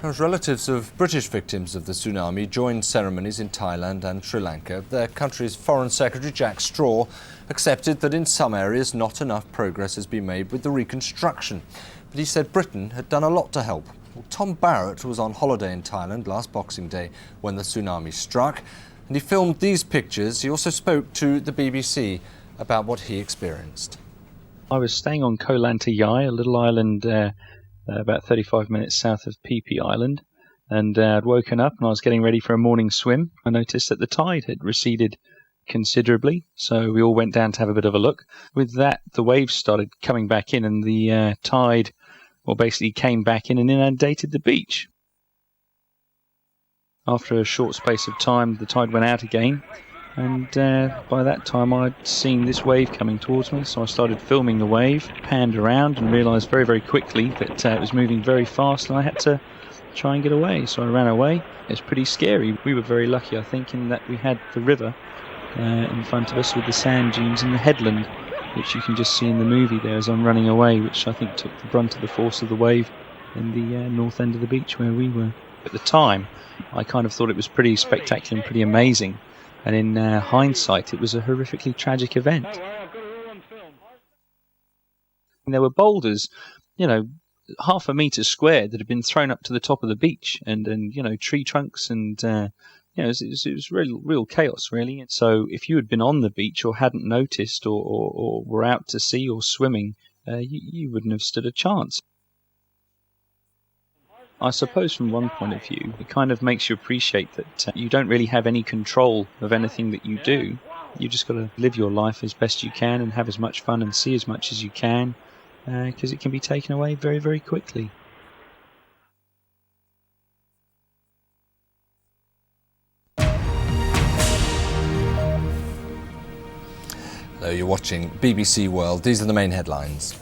As relatives of British victims of the tsunami joined ceremonies in Thailand and Sri Lanka, their country's Foreign Secretary Jack Straw accepted that in some areas not enough progress has been made with the reconstruction. But he said Britain had done a lot to help. Well, Tom Barrett was on holiday in Thailand last Boxing Day when the tsunami struck, and he filmed these pictures. He also spoke to the BBC about what he experienced. I was staying on Koh Lanta, a little island about 35 minutes south of Phi Phi Island, and I'd woken up and I was getting ready for a morning swim. I noticed that the tide had receded considerably, so we all went down to have a bit of a look. With that, the waves started coming back in, and the tide basically came back in and inundated the beach. After a short space of time, the tide went out again, and by that time I'd seen this wave coming towards me, so I started filming the wave, panned around and realised very, very quickly that it was moving very fast and I had to try and get away. So I ran away. It was pretty scary. We were very lucky, I think, in that we had the river in front of us with the sand dunes and the headland, which you can just see in the movie there as I'm running away, which I think took the brunt of the force of the wave in the north end of the beach where we were. At the time, I kind of thought it was pretty spectacular and pretty amazing. And in hindsight, it was a horrifically tragic event. And there were boulders, half a metre squared that had been thrown up to the top of the beach, and tree trunks, and it was real chaos, really. And so if you had been on the beach or hadn't noticed or were out to sea or swimming, you wouldn't have stood a chance. I suppose from one point of view, it kind of makes you appreciate that you don't really have any control of anything that you do. You've just got to live your life as best you can and have as much fun and see as much as you can, because it can be taken away very, very quickly. Hello, you're watching BBC World. These are the main headlines.